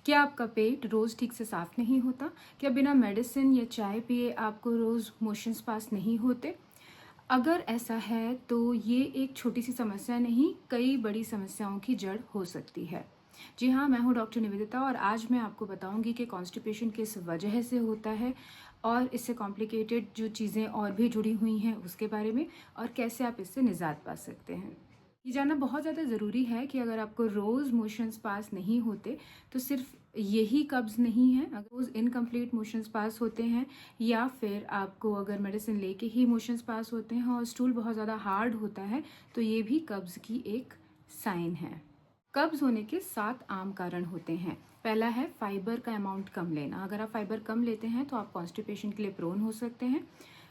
क्या आपका पेट रोज़ ठीक से साफ़ नहीं होता? क्या बिना मेडिसिन या चाय पिए आपको रोज़ मोशंस पास नहीं होते? अगर ऐसा है तो ये एक छोटी सी समस्या नहीं, कई बड़ी समस्याओं की जड़ हो सकती है। जी हाँ, मैं हूँ डॉक्टर निवेदिता और आज मैं आपको बताऊँगी कि कॉन्स्टिपेशन किस वजह से होता है और इससे कॉम्प्लिकेटेड जो चीज़ें और भी जुड़ी हुई हैं उसके बारे में, और कैसे आप इससे निजात पा सकते हैं। ये जानना बहुत ज़्यादा ज़रूरी है कि अगर आपको रोज़ मोशंस पास नहीं होते तो सिर्फ यही कब्ज़ नहीं है। अगर रोज़ इनकम्प्लीट मोशंस पास होते हैं या फिर आपको अगर मेडिसिन लेके ही मोशंस पास होते हैं और स्टूल बहुत ज़्यादा हार्ड होता है तो ये भी कब्ज़ की एक साइन है। कब्ज़ होने के 7 आम कारण होते हैं। पहला है फाइबर का अमाउंट कम लेना। अगर आप फाइबर कम लेते हैं तो आप कॉन्स्टिपेशन के लिए प्रोन हो सकते हैं।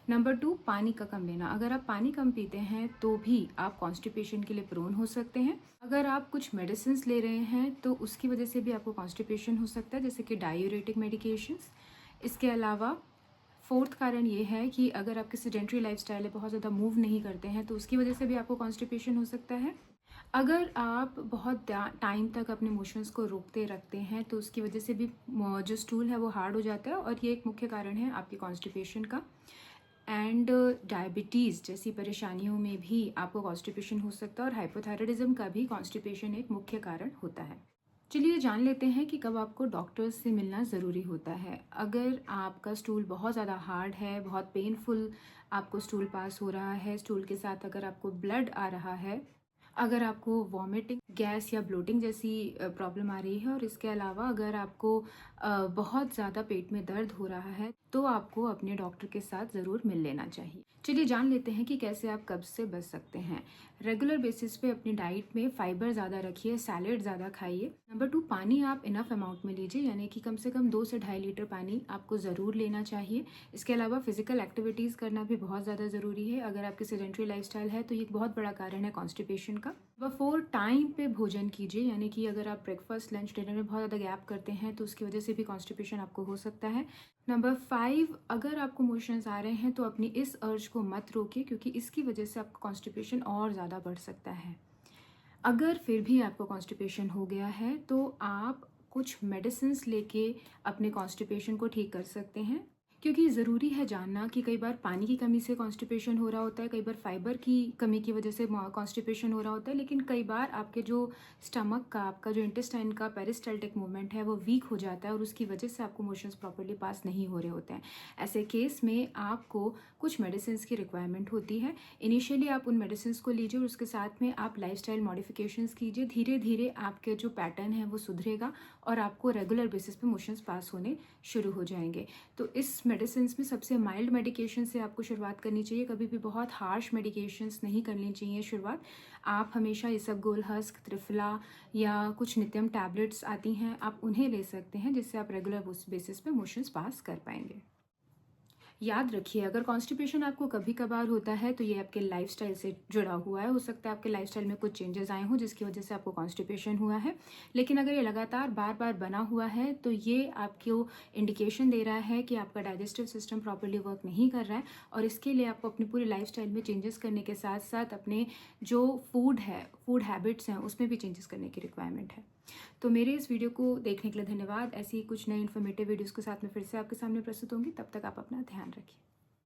नंबर 2, पानी का कम लेना। अगर आप पानी कम पीते हैं तो भी आप कॉन्स्टिपेशन के लिए प्रोन हो सकते हैं। अगर आप कुछ मेडिसिन ले रहे हैं तो उसकी वजह से भी आपको कॉन्स्टिपेशन हो सकता है, जैसे कि डायूरेटिक मेडिकेशंस। इसके अलावा फोर्थ कारण ये है कि अगर आपकी सेडेंट्री लाइफस्टाइल है, बहुत ज़्यादा मूव नहीं करते हैं, तो उसकी वजह से भी आपको कॉन्स्टिपेशन हो सकता है। अगर आप बहुत टाइम तक अपने मोशंस को रोकते रखते हैं तो उसकी वजह से भी जो स्टूल है वो हार्ड हो जाता है, और ये एक मुख्य कारण है आपकी कॉन्स्टिपेशन का। एंड डायबिटीज़ जैसी परेशानियों में भी आपको कॉन्स्टिपेशन हो सकता है, और हाइपोथायराइडिज्म का भी कॉन्स्टिपेशन एक मुख्य कारण होता है। चलिए जान लेते हैं कि कब आपको डॉक्टर्स से मिलना ज़रूरी होता है। अगर आपका स्टूल बहुत ज़्यादा हार्ड है, बहुत पेनफुल आपको स्टूल पास हो रहा है, स्टूल के साथ अगर आपको ब्लड आ रहा है, अगर आपको वॉमिटिंग, गैस या ब्लोटिंग जैसी प्रॉब्लम आ रही है, और इसके अलावा अगर आपको बहुत ज़्यादा पेट में दर्द हो रहा है, तो आपको अपने डॉक्टर के साथ ज़रूर मिल लेना चाहिए। चलिए जान लेते हैं कि कैसे आप कब्ज़ से बच सकते हैं। रेगुलर बेसिस पे अपनी डाइट में फाइबर ज़्यादा रखिए, सैलेड ज़्यादा खाइए। नंबर 2, पानी आप इनफ अमाउंट में लीजिए, यानी कि कम से कम 2 से 2.5 लीटर पानी आपको ज़रूर लेना चाहिए। इसके अलावा फिजिकल एक्टिविटीज़ करना भी बहुत ज़्यादा ज़रूरी है। अगर आपकी सेडेंट्री लाइफस्टाइल है तो ये एक बहुत बड़ा कारण है कॉन्स्टिपेशन का। नंबर 4, टाइम पे भोजन कीजिए, यानी कि अगर आप ब्रेकफास्ट, लंच, डिनर में बहुत ज़्यादा गैप करते हैं तो उसकी वजह से भी कॉन्स्टिपेशन आपको हो सकता है। नंबर 5, अगर आपको मोशंस आ रहे हैं तो अपनी इस अर्ज को मत रोकिए, क्योंकि इसकी वजह से आपका कॉन्स्टिपेशन और ज़्यादा बढ़ सकता है। अगर फिर भी आपको कॉन्स्टिपेशन हो गया है तो आप कुछ मेडिसिन्स लेके अपने कॉन्स्टिपेशन को ठीक कर सकते हैं, क्योंकि ज़रूरी है जानना कि कई बार पानी की कमी से कॉन्स्टिपेशन हो रहा होता है, कई बार फाइबर की कमी की वजह से कॉन्स्टिपेशन हो रहा होता है, लेकिन कई बार आपके जो स्टमक का, आपका जो इंटेस्टाइन का पेरिस्टाल्टिक मूवमेंट है वो वीक हो जाता है, और उसकी वजह से आपको मोशंस प्रॉपर्ली पास नहीं हो रहे होते हैं। ऐसे केस में आपको कुछ मेडिसिन की रिक्वायरमेंट होती है। इनिशियली आप उन मेडिसिन को लीजिए और उसके साथ में आप लाइफस्टाइल मॉडिफिकेशंस कीजिए। धीरे धीरे आपके जो पैटर्न है वो सुधरेगा और आपको रेगुलर बेसिस पे मोशंस पास होने शुरू हो जाएंगे। तो इस मेडिसिन में सबसे माइल्ड मेडिकेशन से आपको शुरुआत करनी चाहिए। कभी भी बहुत हार्श मेडिकेशंस नहीं करनी चाहिए शुरुआत। आप हमेशा इसबगोल हस्क, त्रिफला या कुछ नित्यम टैबलेट्स आती हैं, आप उन्हें ले सकते हैं, जिससे आप रेगुलर बेसिस पे मोशंस पास कर पाएंगे। याद रखिए, अगर कॉन्स्टिपेशन आपको कभी कभार होता है तो ये आपके लाइफस्टाइल से जुड़ा हुआ है। हो सकता है आपके लाइफस्टाइल में कुछ चेंजेस आए हों जिसकी वजह से आपको कॉन्स्टिपेशन हुआ है, लेकिन अगर ये लगातार बार बार बना हुआ है तो ये आपको इंडिकेशन दे रहा है कि आपका डाइजेस्टिव सिस्टम प्रॉपर्ली वर्क नहीं कर रहा है, और इसके लिए आपको अपनी पूरी लाइफस्टाइल में चेंजेस करने के साथ साथ अपने जो फूड हैबिट्स हैं उसमें भी चेंजेस करने की रिक्वायरमेंट है। तो मेरे इस वीडियो को देखने के लिए धन्यवाद। ऐसी ही कुछ नई इन्फॉर्मेटिव वीडियोज़ के साथ में फिर से आपके सामने प्रस्तुत होंगी। तब तक आप अपना ध्यान रखिए।